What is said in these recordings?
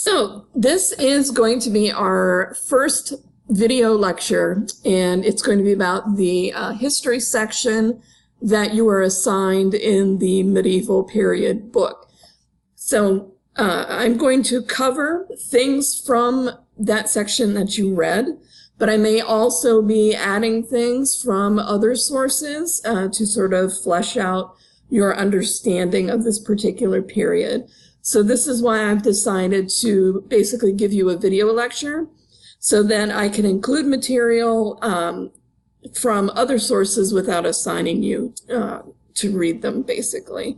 So this is going to be our first video lecture, and it's going to be about the history section that you were assigned in the medieval period book. So I'm going to cover things from that section that you read, but I may also be adding things from other sources to sort of flesh out your understanding of this particular period. So this is why I've decided to basically give you a video lecture so that I can include material from other sources without assigning you to read them, basically.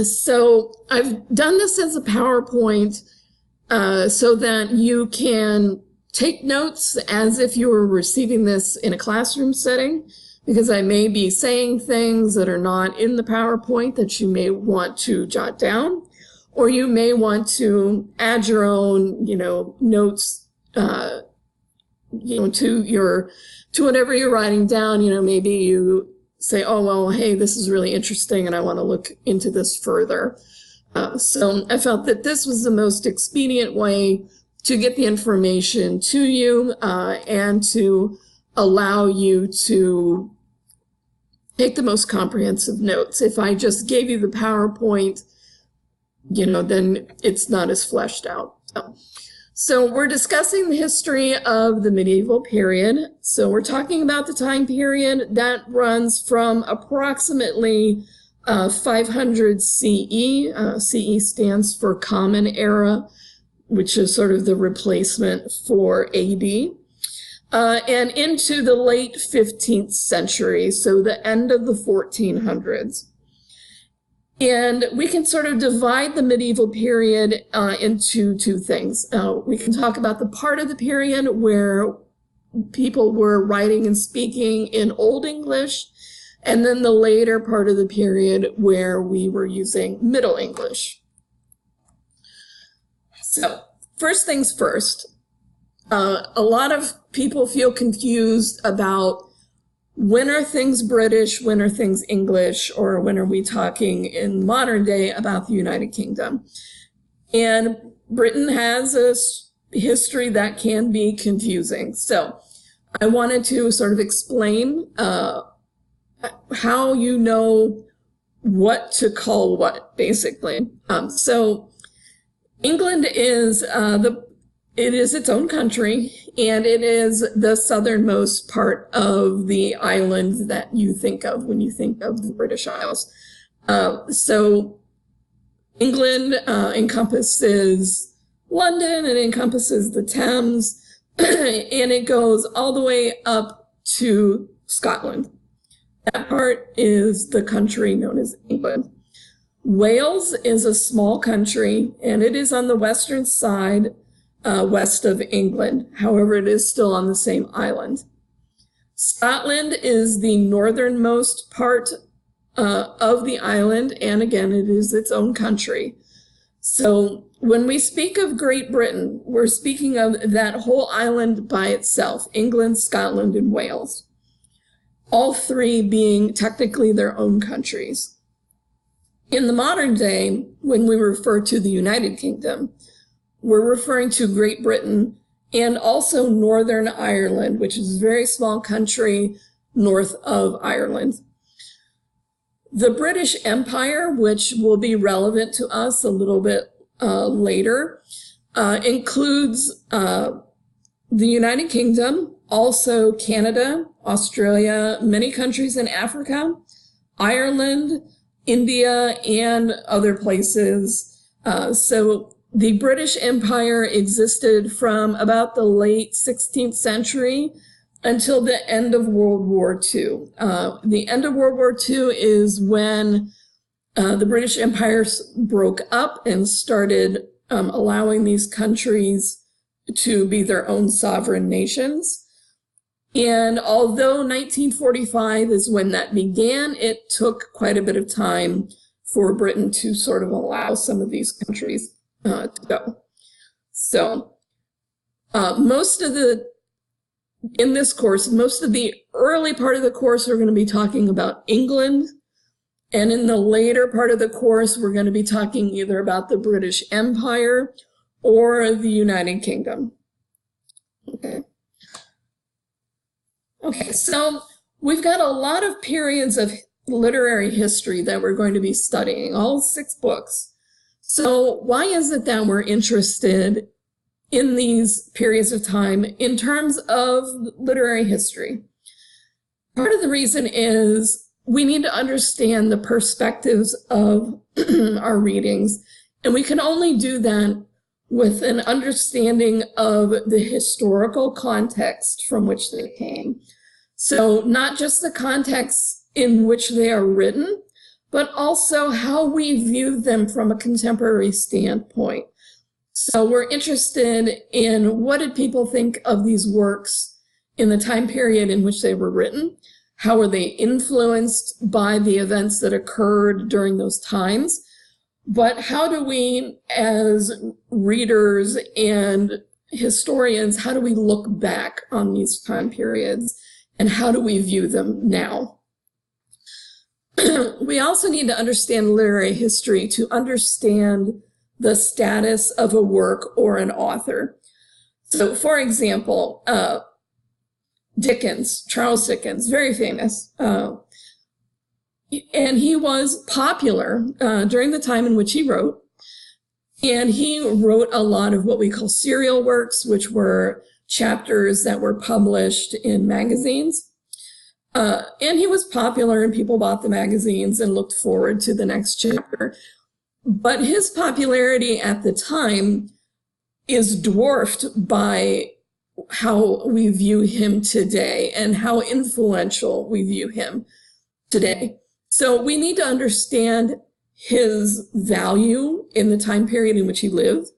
So I've done this as a PowerPoint so that you can take notes as if you were receiving this in a classroom setting, because I may be saying things that are not in the PowerPoint that you may want to jot down, or you may want to add your own, notes, to whatever you're writing down. Maybe you say, oh, well, hey, this is really interesting and I want to look into this further. So I felt that this was the most expedient way to get the information to you and to allow you to take the most comprehensive notes. If I just gave you the PowerPoint, then it's not as fleshed out. So we're discussing the history of the medieval period. So we're talking about the time period that runs from approximately 500 CE. CE stands for Common Era, which is sort of the replacement for AD. And into the late 15th century, so the end of the 1400s. And we can sort of divide the medieval period into two things. We can talk about the part of the period where people were writing and speaking in Old English, and then the later part of the period where we were using Middle English. So first things first. A lot of people feel confused about when are things British, when are things English, or when are we talking in modern day about the United Kingdom. And Britain has a history that can be confusing. So I wanted to sort of explain how you know what to call what, basically. So England is it is its own country, and it is the southernmost part of the island that you think of when you think of the British Isles. So England encompasses London, it encompasses the Thames, and it goes all the way up to Scotland. That part is the country known as England. Wales is a small country, and it is on the western side west of England. However, it is still on the same island. Scotland is the northernmost part of the island, and again, it is its own country. So when we speak of Great Britain, we're speaking of that whole island by itself, England, Scotland, and Wales, all three being technically their own countries. In the modern day, when we refer to the United Kingdom, we're referring to Great Britain and also Northern Ireland, which is a very small country north of Ireland. The British Empire, which will be relevant to us a little bit later, includes the United Kingdom, also Canada, Australia, many countries in Africa, Ireland, India, and other places. So the British Empire existed from about the late 16th century until the end of World War II. The end of World War II is when the British Empire broke up and started allowing these countries to be their own sovereign nations. And although 1945 is when that began, it took quite a bit of time for Britain to sort of allow some of these countries to go. So in this course, most of the early part of the course, we're going to be talking about England And in the later part of the course, we're going to be talking either about the British Empire or the United Kingdom. Okay, so we've got a lot of periods of literary history that we're going to be studying, all 6 books. So why is it that we're interested in these periods of time in terms of literary history? Part of the reason is we need to understand the perspectives of our readings, and we can only do that with an understanding of the historical context from which they came. So not just the context in which they are written, but also how we view them from a contemporary standpoint. So we're interested in what did people think of these works in the time period in which they were written? How were they influenced by the events that occurred during those times? But how do we, as readers and historians, how do we look back on these time periods and how do we view them now? We also need to understand literary history to understand the status of a work or an author. So, for example, Dickens, Charles Dickens, very famous. And he was popular during the time in which he wrote. And he wrote a lot of what we call serial works, which were chapters that were published in magazines. And he was popular and people bought the magazines and looked forward to the next chapter. But his popularity at the time is dwarfed by how we view him today and how influential we view him today. So we need to understand his value in the time period in which he lived,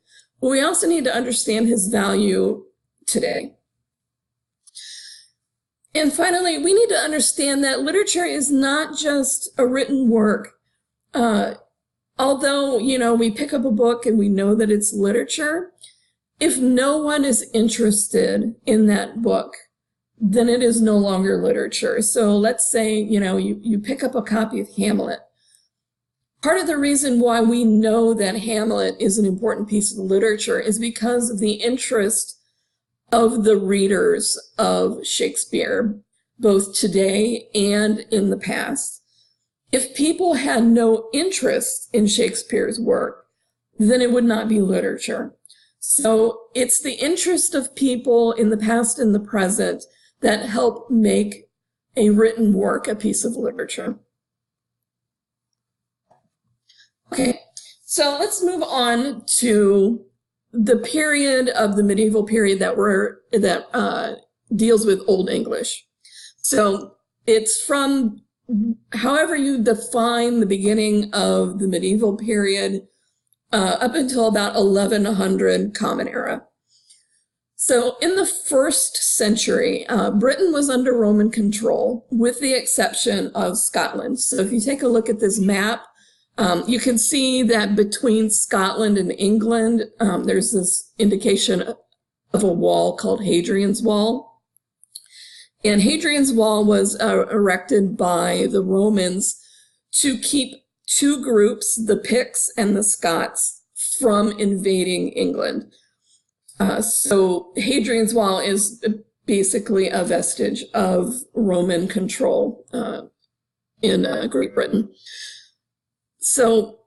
but we also need to understand his value today. And finally, we need to understand that literature is not just a written work. Although, we pick up a book and we know that it's literature, if no one is interested in that book, then it is no longer literature. So let's say, you pick up a copy of Hamlet. Part of the reason why we know that Hamlet is an important piece of literature is because of the interest of the readers of Shakespeare, both today and in the past. If people had no interest in Shakespeare's work, then it would not be literature. So it's the interest of people in the past and the present that help make a written work a piece of literature. Okay, so let's move on to the period of the medieval period that deals with Old English. So it's from however you define the beginning of the medieval period up until about 1100 Common Era. So in the 1st century, Britain was under Roman control with the exception of Scotland. So if you take a look at this map, you can see that between Scotland and England, there's this indication of a wall called Hadrian's Wall. And Hadrian's Wall was erected by the Romans to keep 2 groups, the Picts and the Scots, from invading England. So Hadrian's Wall is basically a vestige of Roman control in Great Britain. So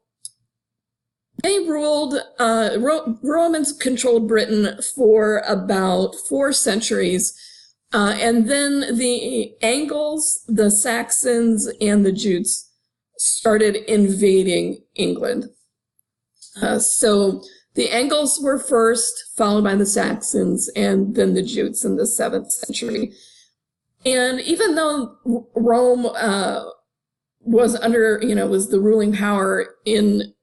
they ruled, Romans controlled Britain for about 4 centuries. And then the Angles, the Saxons, and the Jutes started invading England. So the Angles were first, followed by the Saxons, and then the Jutes in the 7th century. And even though Rome was under, was the ruling power in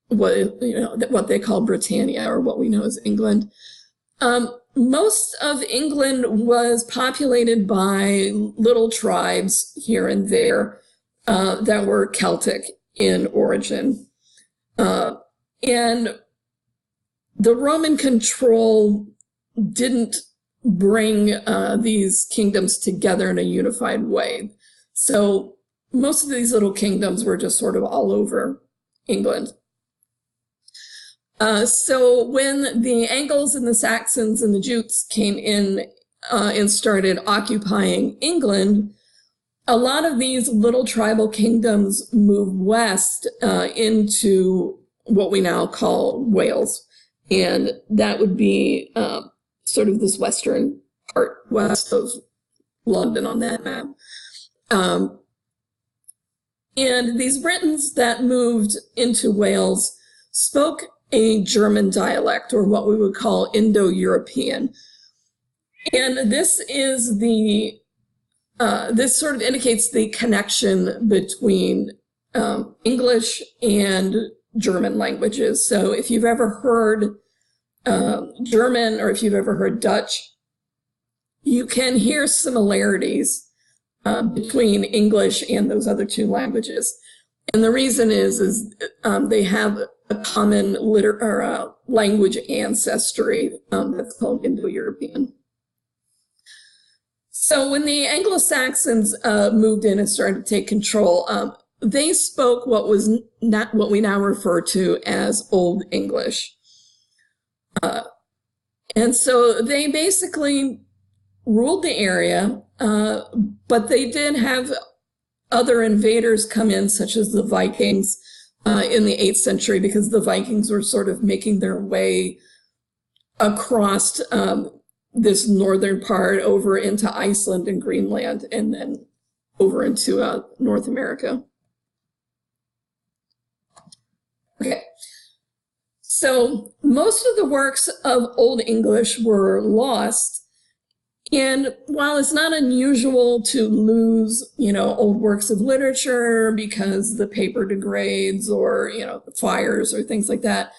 what they call Britannia, or what we know as England, most of England was populated by little tribes here and there that were Celtic in origin. And the Roman control didn't bring these kingdoms together in a unified way. So most of these little kingdoms were just sort of all over England. So when the Angles and the Saxons and the Jutes came in and started occupying England, a lot of these little tribal kingdoms moved west into what we now call Wales. And that would be sort of this western part west of London on that map. And these Britons that moved into Wales spoke a German dialect, or what we would call Indo-European. And this is this sort of indicates the connection between English and German languages. So if you've ever heard German, or if you've ever heard Dutch, you can hear similarities between English and those other two languages. And the reason is they have a common language ancestry that's called Indo-European. So when the Anglo-Saxons moved in and started to take control, they spoke what was not what we now refer to as Old English. And so they basically ruled the area, but they did have other invaders come in, such as the Vikings in the 8th century, because the Vikings were sort of making their way across this northern part over into Iceland and Greenland, and then over into North America. Okay, so most of the works of Old English were lost. And while it's not unusual to lose, old works of literature because the paper degrades or, fires or things like that,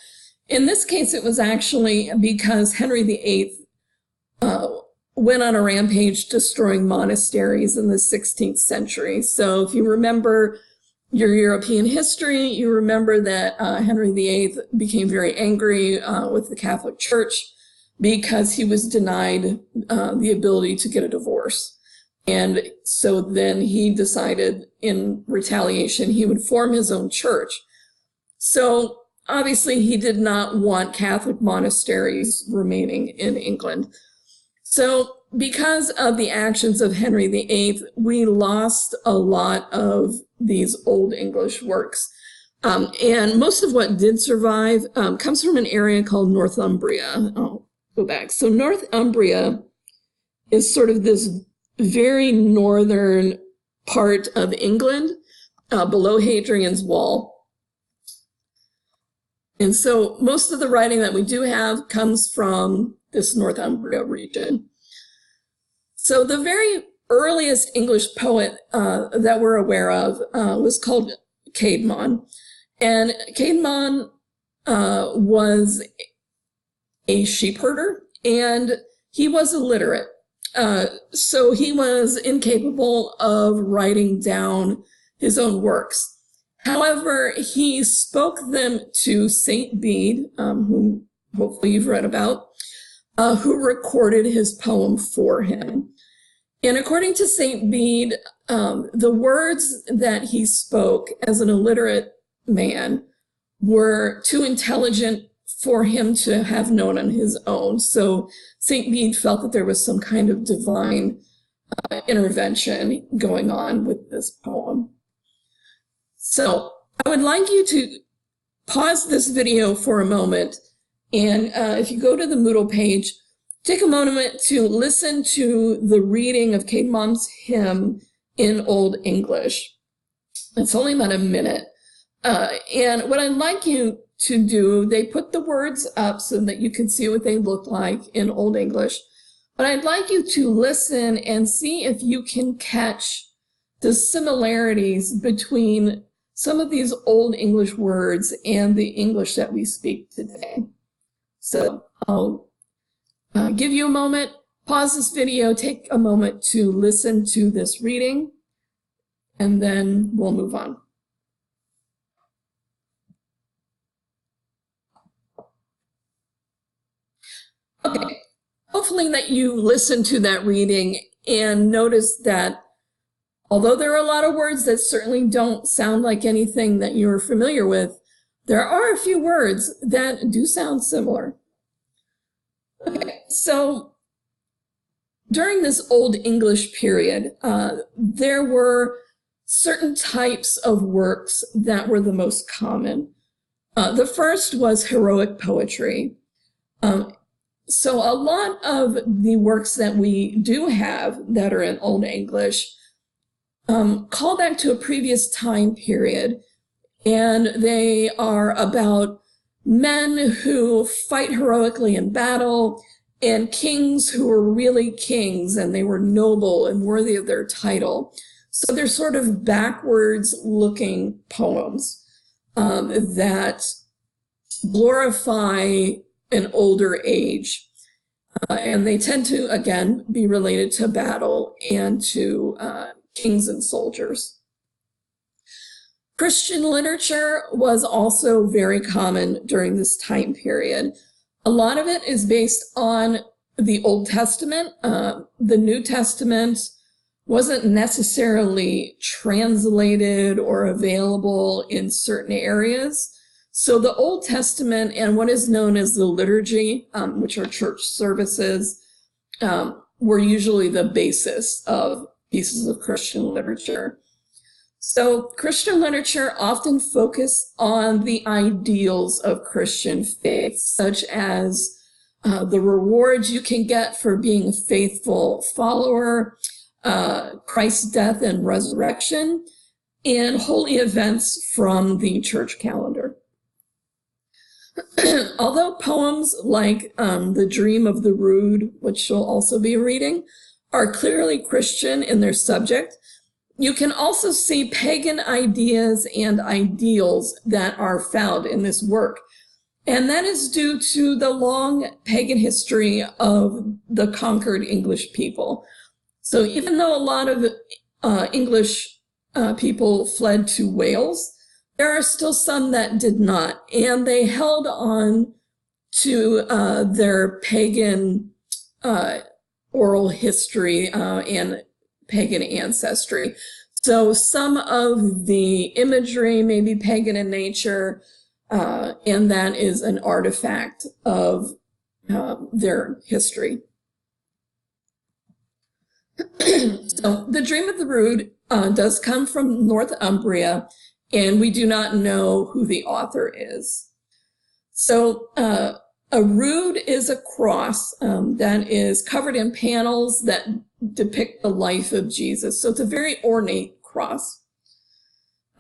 in this case, it was actually because Henry VIII went on a rampage destroying monasteries in the 16th century. So if you remember your European history, you remember that Henry VIII became very angry with the Catholic Church because he was denied the ability to get a divorce. And so then he decided in retaliation he would form his own church. So obviously he did not want Catholic monasteries remaining in England. So because of the actions of Henry VIII, we lost a lot of these Old English works. And most of what did survive comes from an area called Northumbria. I'll go back. So Northumbria is sort of this very northern part of England, below Hadrian's Wall. And so most of the writing that we do have comes from this Northumbria region. So the very earliest English poet that we're aware of was called Caedmon. And Caedmon was a sheep herder, and he was illiterate. So he was incapable of writing down his own works. However, he spoke them to Saint Bede, whom hopefully you've read about, who recorded his poem for him. And according to Saint Bede, the words that he spoke as an illiterate man were too intelligent for him to have known on his own. So Saint Bede felt that there was some kind of divine intervention going on with this poem. So I would like you to pause this video for a moment, and if you go to the Moodle page, take a moment to listen to the reading of Caedmon's hymn in Old English. It's only about a minute. And what I'd like you to do, they put the words up so that you can see what they look like in Old English. But I'd like you to listen and see if you can catch the similarities between some of these Old English words and the English that we speak today. So I'll give you a moment, pause this video, take a moment to listen to this reading, and then we'll move on. Okay, hopefully that you listened to that reading and noticed that Although there are a lot of words that certainly don't sound like anything that you're familiar with, there are a few words that do sound similar. Okay, so during this Old English period, there were certain types of works that were the most common. The first was heroic poetry. So a lot of the works that we do have that are in Old English call back to a previous time period, and they are about men who fight heroically in battle and kings who were really kings, and they were noble and worthy of their title. So they're sort of backwards looking poems that glorify an older age. And they tend to, again, be related to battle and to kings and soldiers. Christian literature was also very common during this time period. A lot of it is based on the Old Testament. The New Testament wasn't necessarily translated or available in certain areas. So the Old Testament and what is known as the liturgy, which are church services, were usually the basis of pieces of Christian literature. So Christian literature often focused on the ideals of Christian faith, such as the rewards you can get for being a faithful follower, Christ's death and resurrection, and holy events from the church calendar. Although poems like The Dream of the Rood, which you'll also be reading, are clearly Christian in their subject, you can also see pagan ideas and ideals that are found in this work. And that is due to the long pagan history of the conquered English people. So even though a lot of English people fled to Wales, there are still some that did not, and they held on to their pagan oral history and pagan ancestry. So some of the imagery may be pagan in nature, and that is an artifact of their history. So the Dream of the Rood does come from Northumbria, and we do not know who the author is. So a rood is a cross that is covered in panels that depict the life of Jesus. So it's a very ornate cross.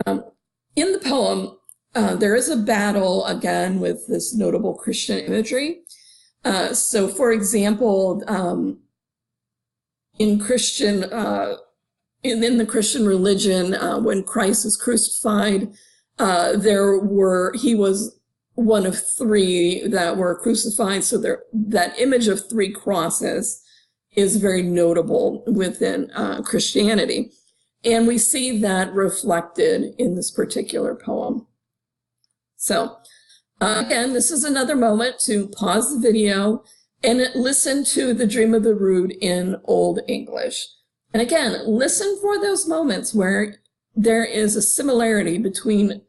In the poem, there is a battle, again, with this notable Christian imagery. So for example, in Christian in the Christian religion, when Christ was crucified, he was one of three that were crucified. So that image of three crosses is very notable within Christianity. And we see that reflected in this particular poem. So again, this is another moment to pause the video and listen to The Dream of the Rood in Old English. And again, listen for those moments where there is a similarity between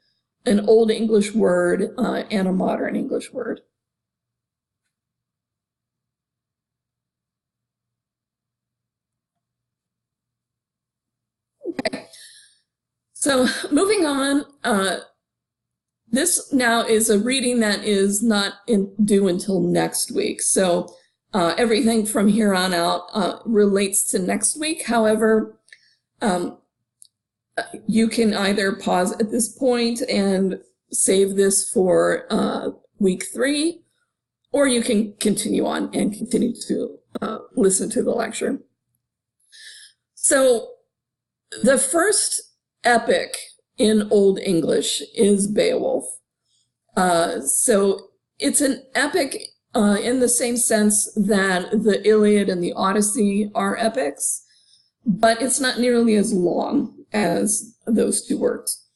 an Old English word and a modern English word. Okay, so moving on, this now is a reading that is not due until next week. So everything from here on out relates to next week. However, you can either pause at this point and save this for week 3, or you can continue on and continue to listen to the lecture. So the first epic in Old English is Beowulf. So it's an epic in the same sense that the Iliad and the Odyssey are epics, but it's not nearly as long as those two works.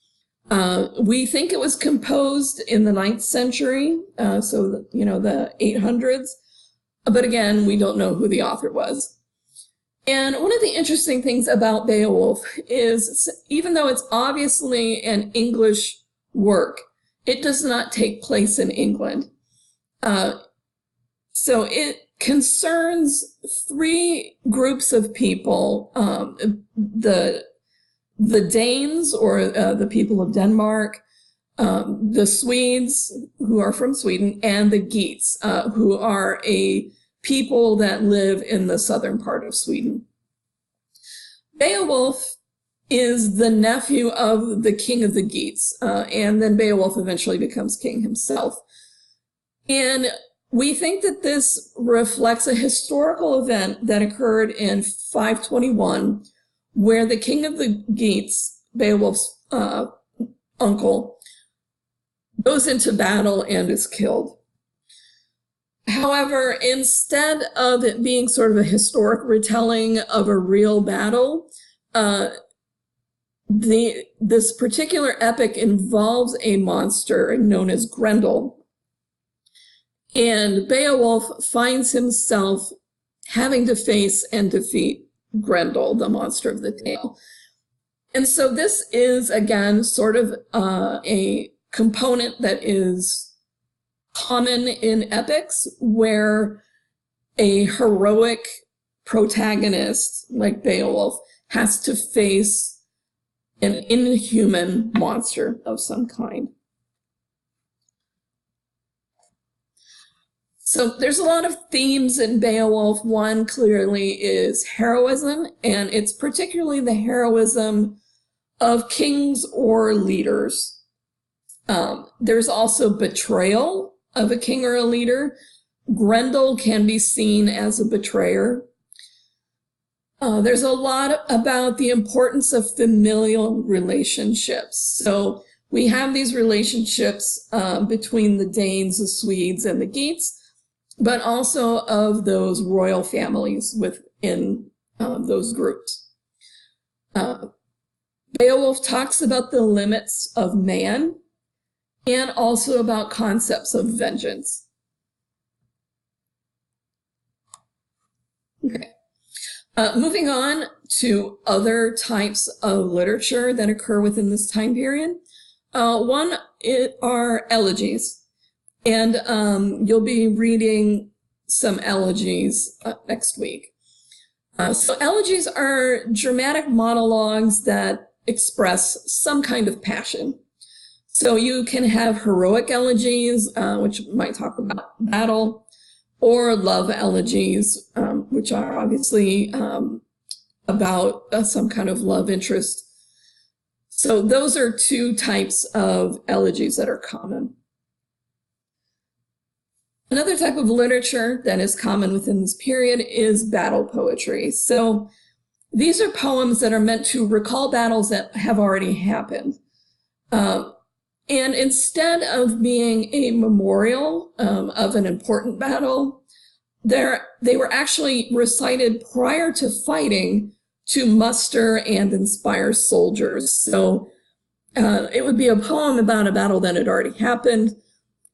We think it was composed in the 9th century, so the 800s, but again, we don't know who the author was. And one of the interesting things about Beowulf is, even though it's obviously an English work, it does not take place in England. So it concerns three groups of people, the Danes, or the people of Denmark, the Swedes, who are from Sweden, and the Geats, who are a people that live in the southern part of Sweden. Beowulf is the nephew of the king of the Geats, and then Beowulf eventually becomes king himself. And we think that this reflects a historical event that occurred in 521, where the king of the Geats, Beowulf's uncle, goes into battle and is killed. However, instead of it being sort of a historic retelling of a real battle, this particular epic involves a monster known as Grendel. And Beowulf finds himself having to face and defeat Grendel, the monster of the tale. And so this is, again, sort of a component that is common in epics, where a heroic protagonist like Beowulf has to face an inhuman monster of some kind. So there's a lot of themes in Beowulf. One clearly is heroism, and it's particularly the heroism of kings or leaders. There's also betrayal of a king or a leader. Grendel can be seen as a betrayer. There's a lot about the importance of familial relationships. So we have these relationships between the Danes, the Swedes, and the Geats, but also of those royal families within those groups. Beowulf talks about the limits of man, and also about concepts of vengeance. Okay. Moving on to other types of literature that occur within this time period. One are elegies, and you'll be reading some elegies next week. So elegies are dramatic monologues that express some kind of passion. So you can have heroic elegies, which might talk about battle, or love elegies, which are obviously about some kind of love interest. So those are two types of elegies that are common. Another type of literature that is common within this period is battle poetry. So these are poems that are meant to recall battles that have already happened. And instead of being a memorial of an important battle, they were actually recited prior to fighting to muster and inspire soldiers. So it would be a poem about a battle that had already happened,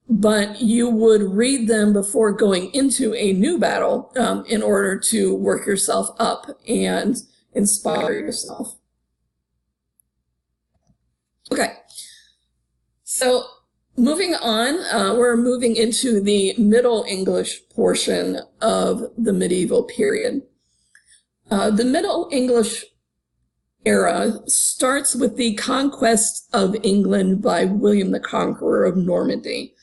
but you would read them before going into a new battle in order to work yourself up and inspire yourself. Okay. So moving on, we're moving into the Middle English portion of the medieval period. The Middle English era starts with the conquest of England by William the Conqueror of Normandy.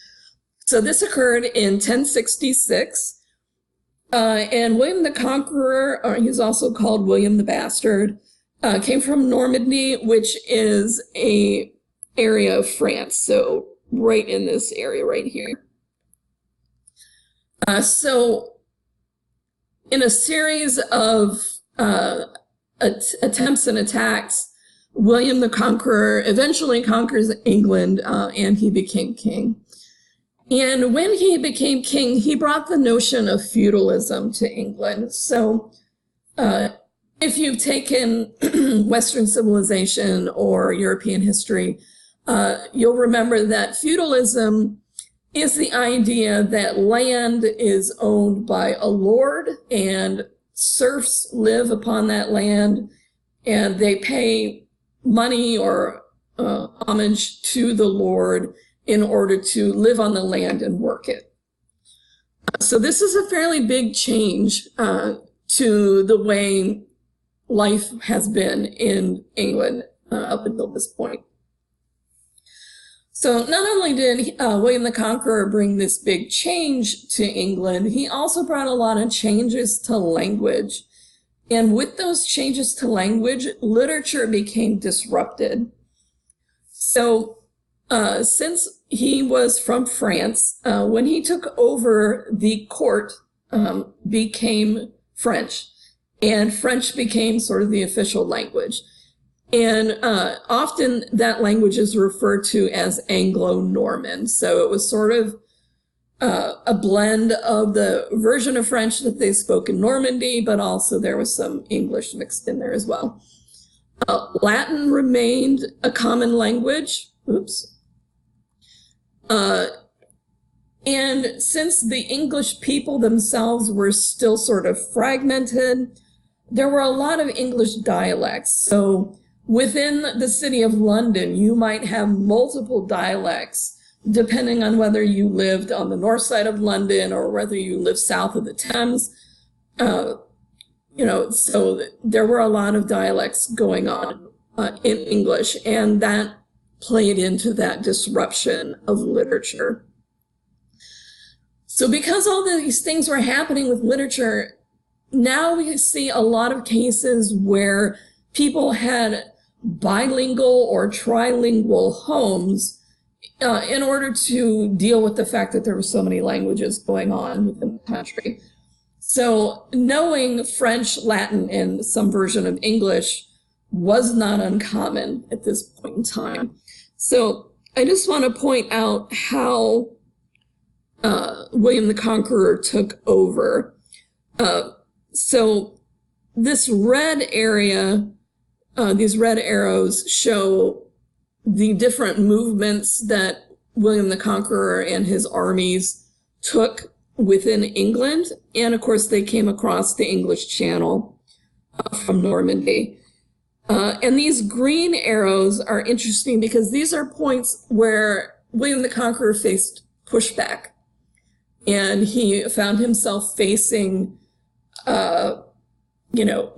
So this occurred in 1066, and William the Conqueror, or he's also called William the Bastard, came from Normandy, which is a area of France, so right in this area right here. So in a series of attempts and attacks, William the Conqueror eventually conquers England, and he became king. And when he became king, he brought the notion of feudalism to England. So if you've taken Western civilization or European history, you'll remember that feudalism is the idea that land is owned by a lord and serfs live upon that land, and they pay money or homage to the Lord in order to live on the land and work it. So this is a fairly big change to the way life has been in England up until this point. So not only did William the Conqueror bring this big change to England, he also brought a lot of changes to language. And with those changes to language, literature became disrupted. So since he was from France, when he took over, the court became French, and French became sort of the official language. And often that language is referred to as Anglo-Norman. So it was sort of a blend of the version of French that they spoke in Normandy, but also there was some English mixed in there as well. Latin remained a common language. Oops. And since the English people themselves were still sort of fragmented, there were a lot of English dialects. So within the city of London, you might have multiple dialects, depending on whether you lived on the north side of London or whether you lived south of the Thames. So there were a lot of dialects going on in English, and that played into that disruption of literature. So because all these things were happening with literature, now we see a lot of cases where people had bilingual or trilingual homes in order to deal with the fact that there were so many languages going on within the country. So knowing French, Latin, and some version of English was not uncommon at this point in time. So I just want to point out how William the Conqueror took over. So this red area, these red arrows show the different movements that William the Conqueror and his armies took within England. And of course, they came across the English Channel from Normandy. And these green arrows are interesting because these are points where William the Conqueror faced pushback. And he found himself facing,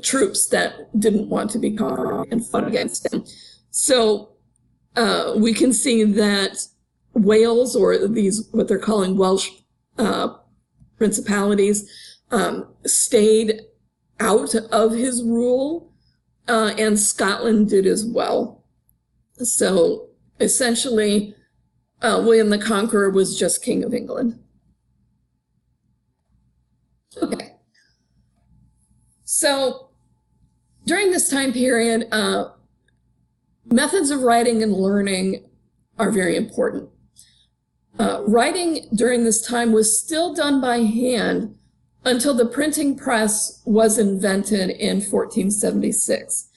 troops that didn't want to be conquered and fought against him. So we can see that Wales, or these, what they're calling Welsh principalities, stayed out of his rule, and Scotland did as well. So essentially, William the Conqueror was just King of England. Okay. So during this time period, methods of writing and learning are very important. Writing during this time was still done by hand until the printing press was invented in 1476.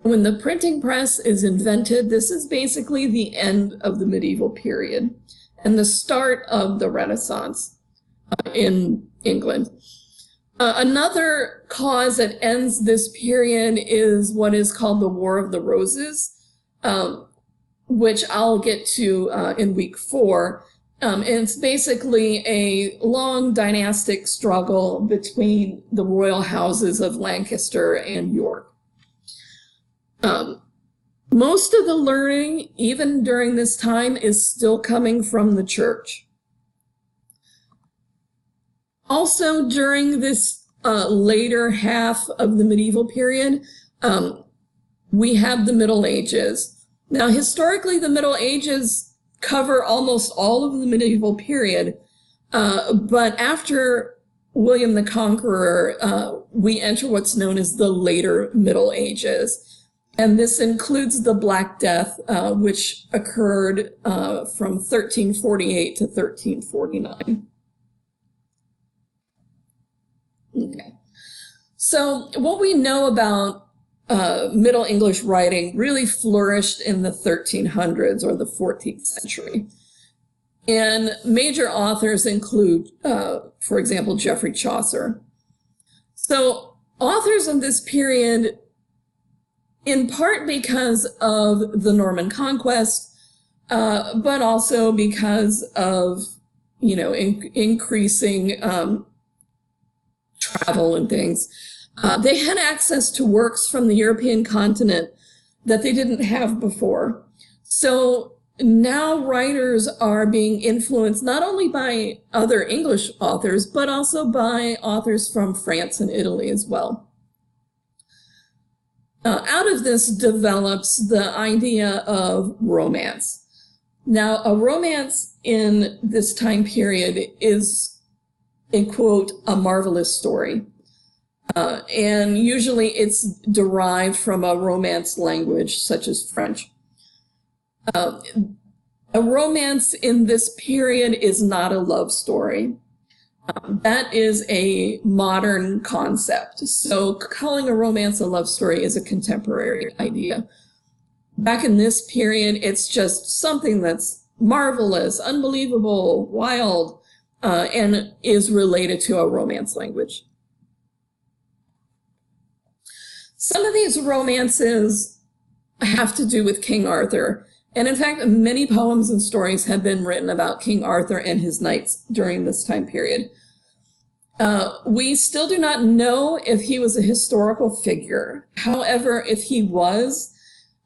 When the printing press is invented, this is basically the end of the medieval period and the start of the Renaissance in England. Another cause that ends this period is what is called the War of the Roses, which I'll get to in week 4. And it's basically a long dynastic struggle between the royal houses of Lancaster and York. Most of the learning, even during this time, is still coming from the church. Also, during this later half of the medieval period, we have the Middle Ages. Now, historically, the Middle Ages cover almost all of the medieval period, but after William the Conqueror, we enter what's known as the later Middle Ages. And this includes the Black Death, which occurred from 1348 to 1349. Okay. So what we know about Middle English writing really flourished in the 1300s or the 14th century. And major authors include, for example, Geoffrey Chaucer. So authors of this period, in part because of the Norman conquest, but also because of, increasing travel and things, they had access to works from the European continent that they didn't have before. So now writers are being influenced not only by other English authors, but also by authors from France and Italy as well. Out of this develops the idea of romance. Now, a romance in this time period is, a quote, a marvelous story. And usually it's derived from a Romance language such as French. A romance in this period is not a love story. That is a modern concept. So calling a romance a love story is a contemporary idea. Back in this period, it's just something that's marvelous, unbelievable, wild, and is related to a Romance language. Some of these romances have to do with King Arthur. And in fact, many poems and stories have been written about King Arthur and his knights during this time period. We still do not know if he was a historical figure. However, if he was,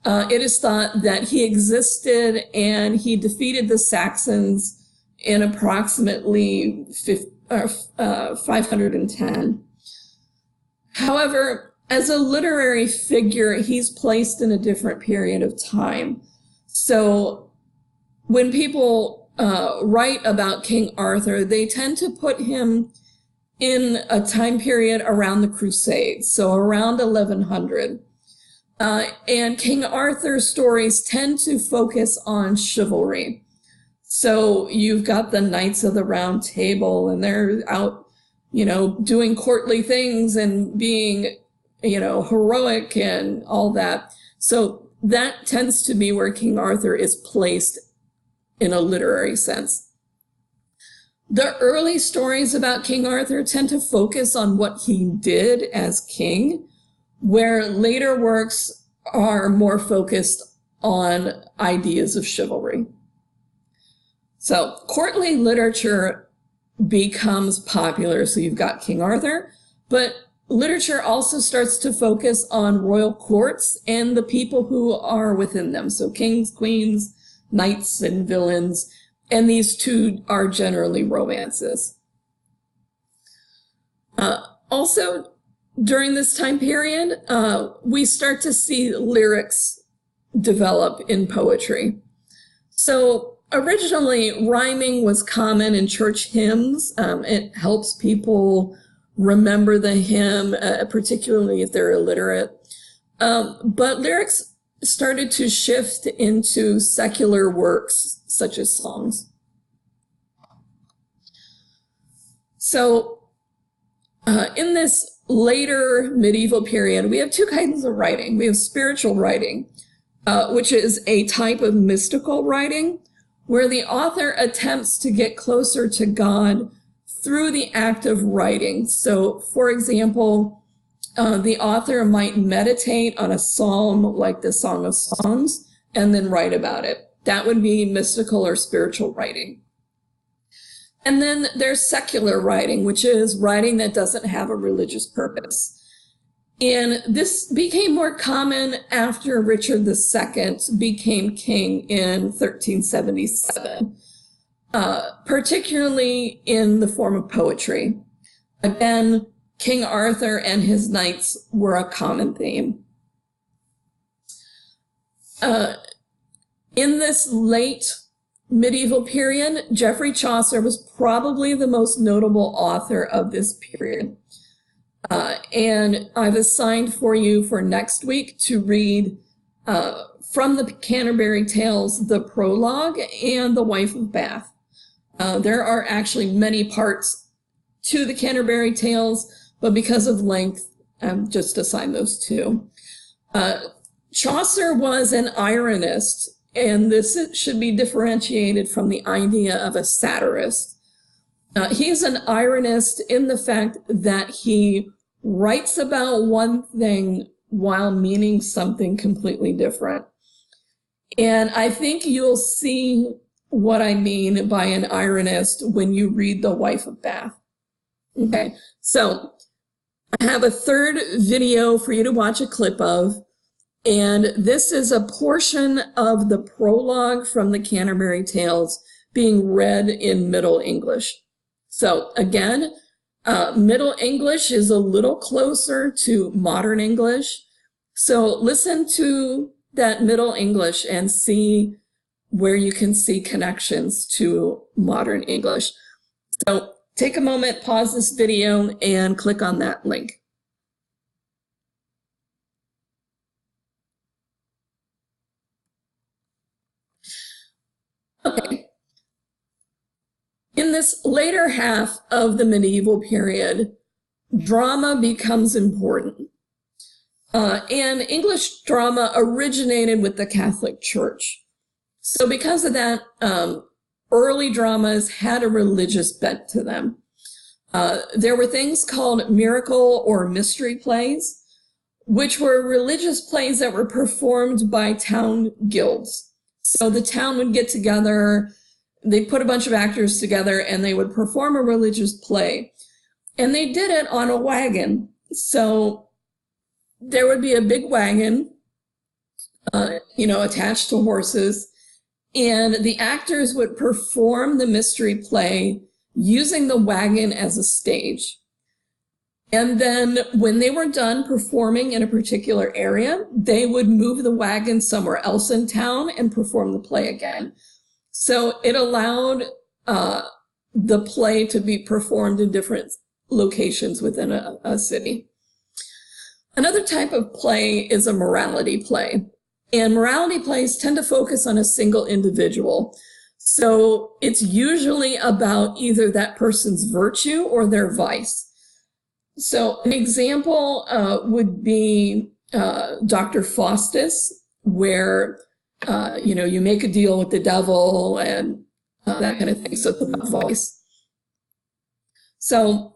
it is thought that he existed and he defeated the Saxons in approximately 510. However, as a literary figure, he's placed in a different period of time. So when people write about King Arthur, they tend to put him in a time period around the Crusades, so around 1100. And King Arthur's stories tend to focus on chivalry. So you've got the Knights of the Round Table, and they're out, doing courtly things and being, heroic and all that. So that tends to be where King Arthur is placed in a literary sense. The early stories about King Arthur tend to focus on what he did as king, where later works are more focused on ideas of chivalry. So courtly literature becomes popular. So you've got King Arthur, but literature also starts to focus on royal courts and the people who are within them. So kings, queens, knights, and villains. And these two are generally romances. Also, during this time period, we start to see lyrics develop in poetry. So originally, rhyming was common in church hymns. It helps people remember the hymn, particularly if they're illiterate. But lyrics started to shift into secular works, such as songs. So in this later medieval period, we have two kinds of writing. We have spiritual writing, which is a type of mystical writing, where the author attempts to get closer to God through the act of writing. So, for example, the author might meditate on a psalm like the Song of Songs and then write about it. That would be mystical or spiritual writing. And then there's secular writing, which is writing that doesn't have a religious purpose. And this became more common after Richard II became king in 1377. Particularly in the form of poetry. Again, King Arthur and his knights were a common theme. In this late medieval period, Geoffrey Chaucer was probably the most notable author of this period. And I've assigned for you for next week to read from the Canterbury Tales, the prologue and the Wife of Bath. There are actually many parts to the Canterbury Tales, but because of length, I've just assigned those two. Chaucer was an ironist, and this should be differentiated from the idea of a satirist. He's an ironist in the fact that he writes about one thing while meaning something completely different. And I think you'll see what I mean by an ironist when you read The Wife of Bath. Okay, so I have a third video for you to watch a clip of, and this is a portion of the prologue from the Canterbury Tales being read in Middle English. So again, Middle English is a little closer to Modern English. So listen to that Middle English and see where you can see connections to Modern English. So take a moment, pause this video, and click on that link. Okay. In this later half of the medieval period, drama becomes important. And English drama originated with the Catholic Church. So because of that, early dramas had a religious bent to them. There were things called miracle or mystery plays, which were religious plays that were performed by town guilds. So the town would get together, they'd put a bunch of actors together, and they would perform a religious play. And they did it on a wagon. So there would be a big wagon, attached to horses, and the actors would perform the mystery play using the wagon as a stage. And then when they were done performing in a particular area, they would move the wagon somewhere else in town and perform the play again. So it allowed the play to be performed in different locations within a city. Another type of play is a morality play. And morality plays tend to focus on a single individual. So it's usually about either that person's virtue or their vice. So an example would be Dr. Faustus, where, you make a deal with the devil and that kind of thing. So it's about vice. So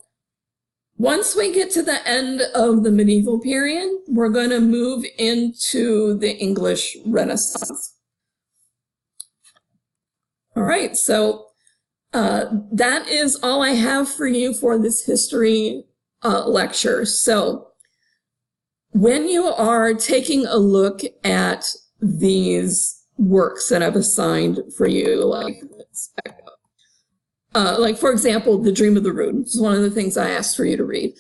once we get to the end of the medieval period, we're going to move into the English Renaissance. All right, so that is all I have for you for this history lecture. So when you are taking a look at these works that I've assigned for you, like for example, The Dream of the Rood is one of the things I asked for you to read.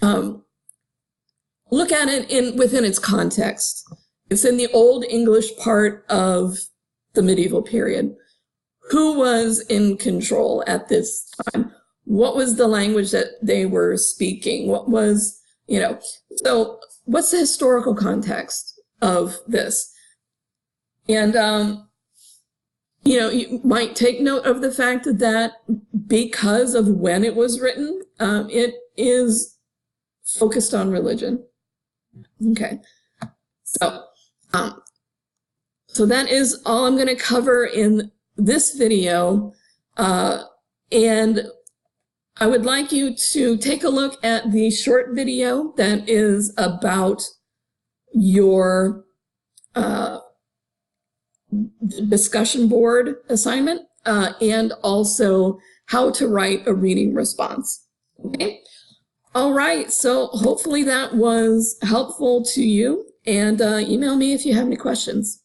Look at it within its context. It's in the Old English part of the medieval period. Who was in control at this time? What was the language that they were speaking? What was, so what's the historical context of this? And, you might take note of the fact that because of when it was written, it is focused on religion. Okay, so that is all I'm going to cover in this video, and I would like you to take a look at the short video that is about your discussion board assignment, and also how to write a reading response. Okay. All right. So hopefully that was helpful to you, and email me if you have any questions.